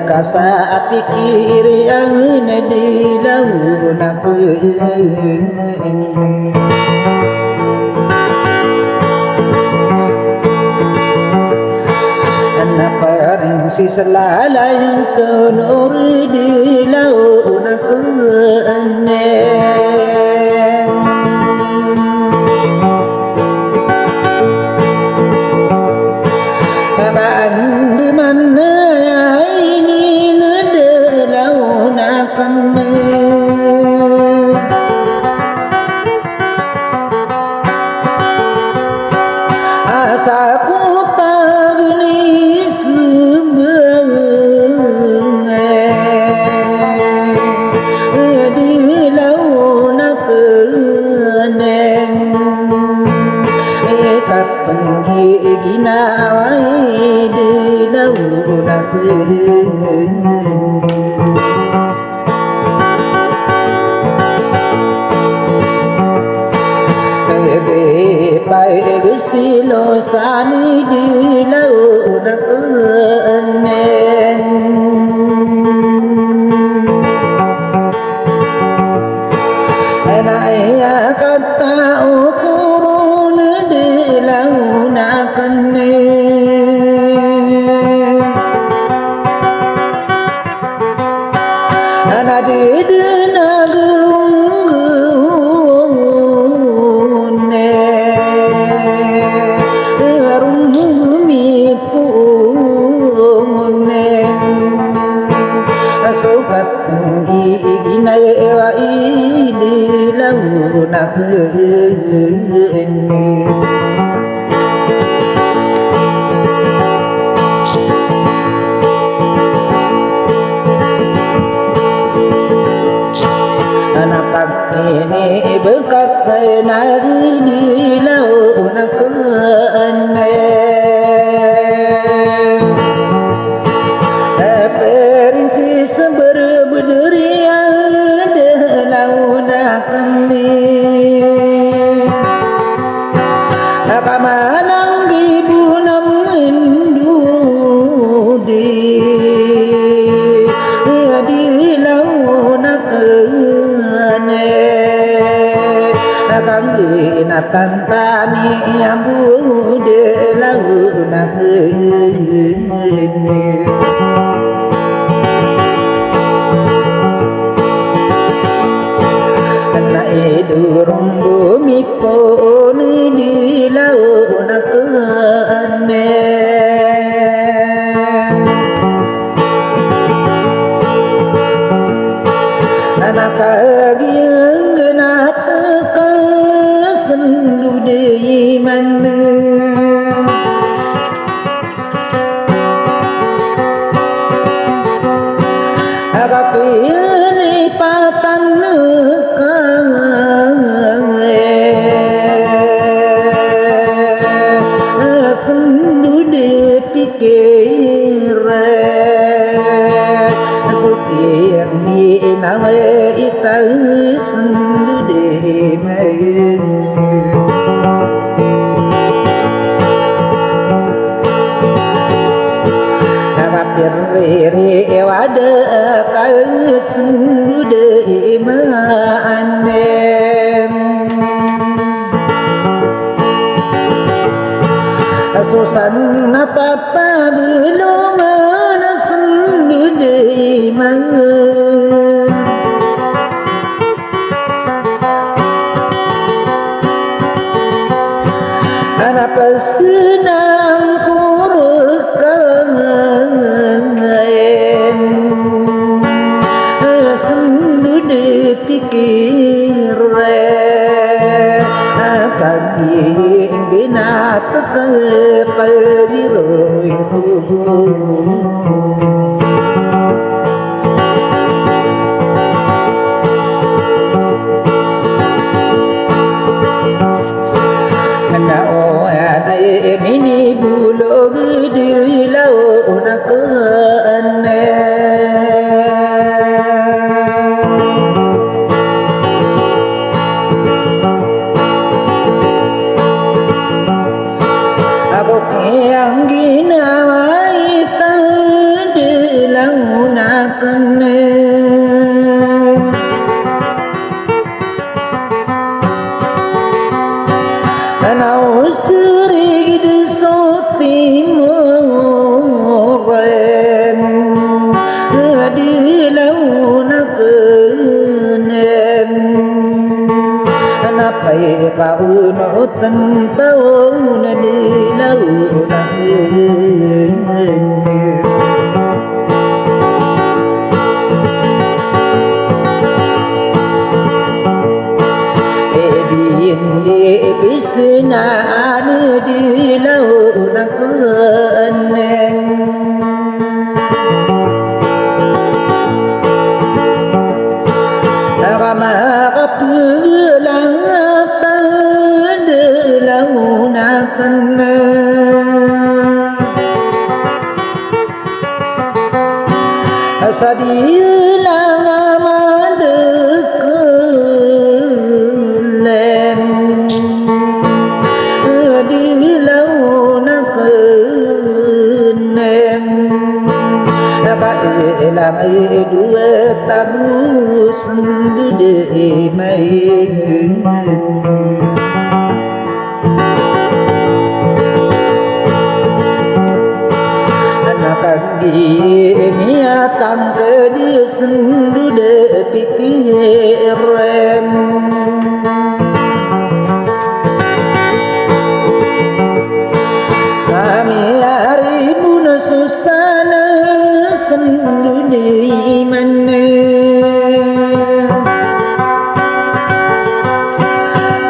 kasa pikir yang di laut aku kenapa ringsi selalai sonor di laut aku di mana ini nada launakan asaku pagni sembang di launakan kapan ginawai di launakan pai silo sani di launakan anaya kata ukurun di launakan ana di sobat ginai ewa di launakan anak ini berkat nari di launakan berberdirian di launakan kamanang ibu namindu di launakan kangginatan tani yang di launakan durung bumi pun di launakan anak kagiang genat kesendu di mana agak lipatan sendu de pikiran sukir ni nama ita sendu de main kapir riri wada kau sendu de manen susan mata belum mana sendu di mana anak pesenang kurukan sendu di pikir akan ginat perdiroi na o ada mini bulo di launakan yang ginawai di launakan vậy vào nỗ tình tao na đi lâu đi bisna đi lâu na cơn mà gặp lang ta đưa lâu na cơn sa đi lang mà được lên đi lâu na cơn vậy làm ai đua ta bu sinh để mây anak di mia tam ke di sinh để pikir kami hari pun susah sendiri mana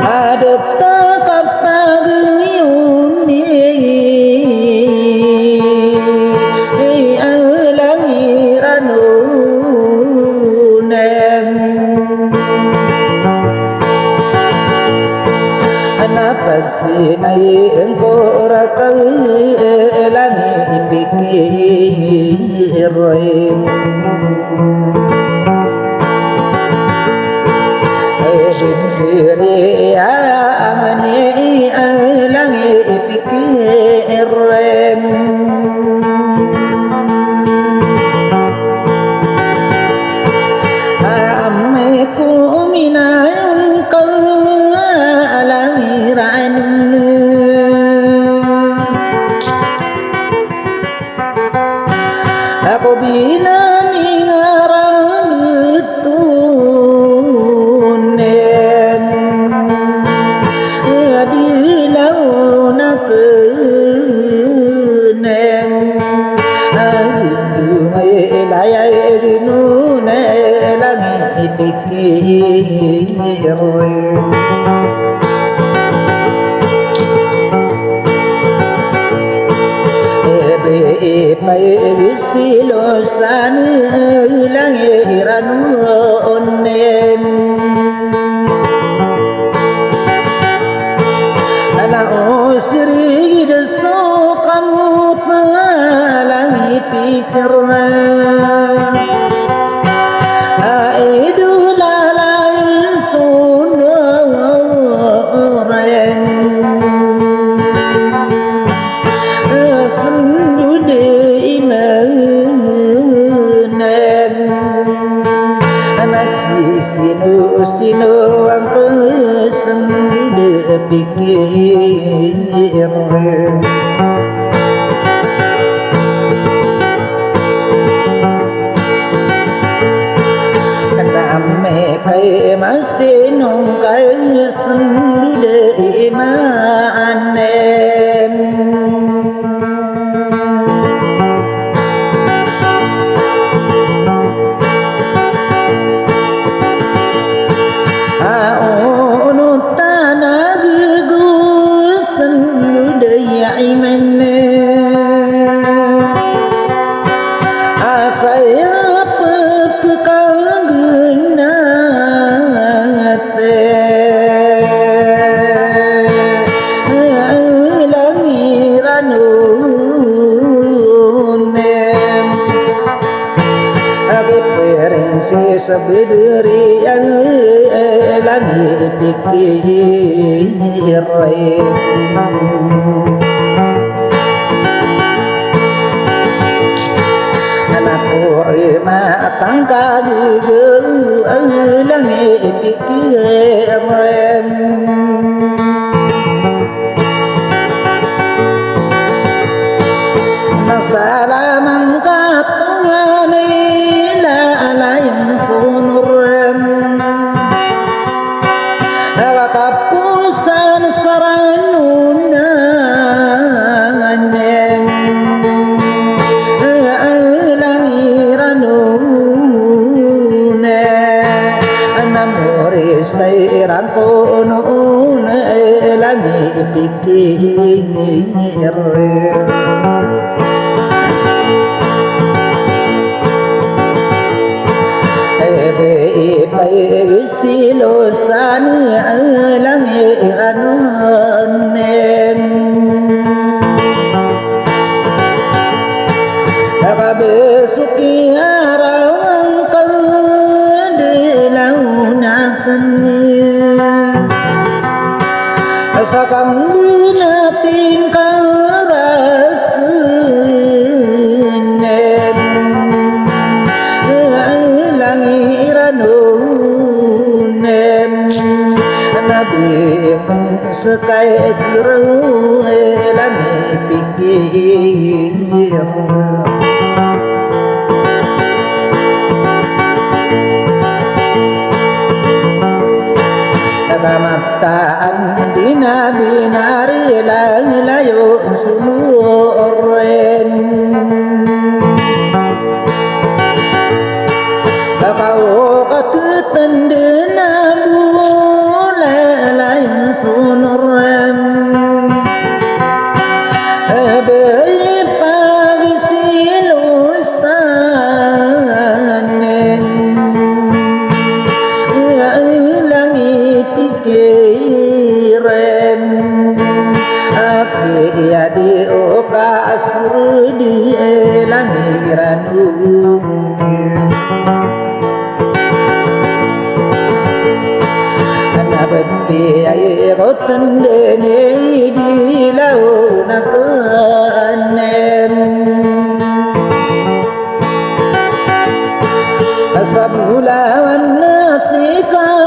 ada tak pagi ini alangiran unem apa sih nai engkau rakai langit pikir diri amani langit pikir amiku minayun kau alangiran aku bina ningarang tunen di lau na kenen mai lai nu ne langi pikir mai silo san langiran onem ana osri deso kamu langi pikir aidu lalai suno orang sino ang sende pikir name kay masinong kay sende manem sebederi yang langit pikir anakku rumah tangga juga langit pikir masalah mangkat sunur kapun silo san lang anon besuki arang kan dilau nakan sakang nating karakunen langiranun nabi sekai kurau langi pikir mataan bina binari lang layo sumuren kakao katutan dina bula layo sunuren abay pagisilusanen kirem aki adi oka asrudi langiran ana betti ay rotan dene di launa kanen asabula wan nasika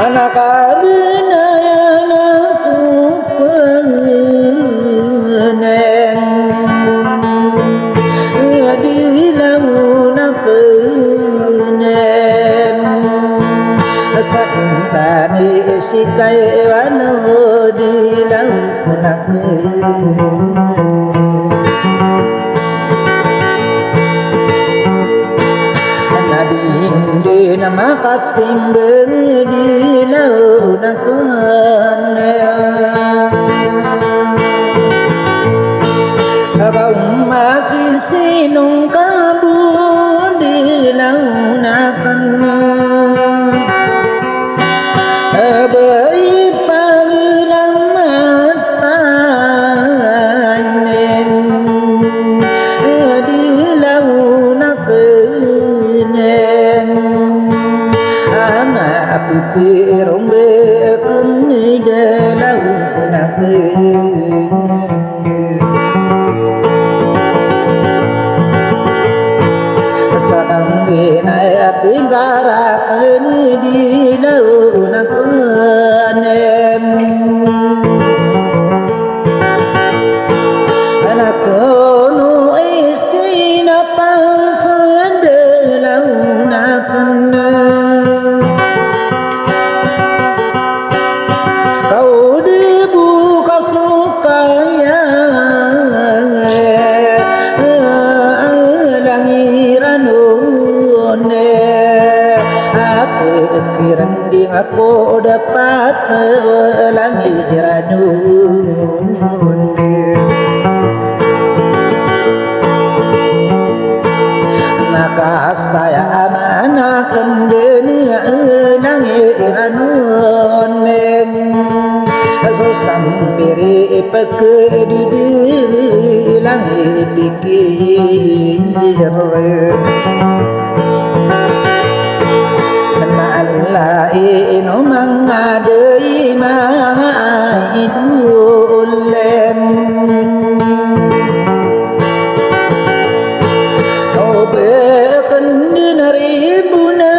anak abina yang aku pengen di lamun aku nen sakintani sikai wano di lamun aku nama katim di launa kana kau masih sinung kabun di launa kana abai panggilan matanen di launa kenen pirong bekun dalau nabe sanang binaya tinggara di lau nakanem anak kono isi napas dalau nakanem kiranding aku dapat langiranun naka saya anak-anak kendeni langiranun susam biri pekedidi langi pikir lai no mangadei maidulem kau beken dinaribuna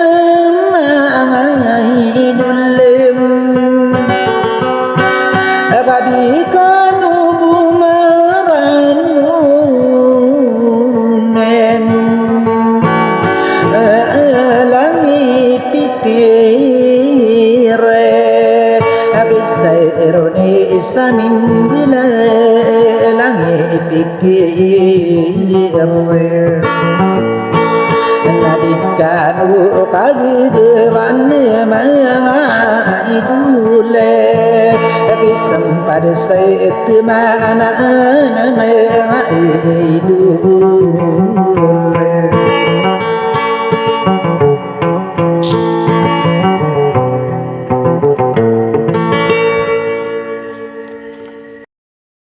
maidulem kadikan ubu maranunen pikire agisironi isamin gila langi pikire nadika nu kagidewan maidule kisam pada saya mana nama idu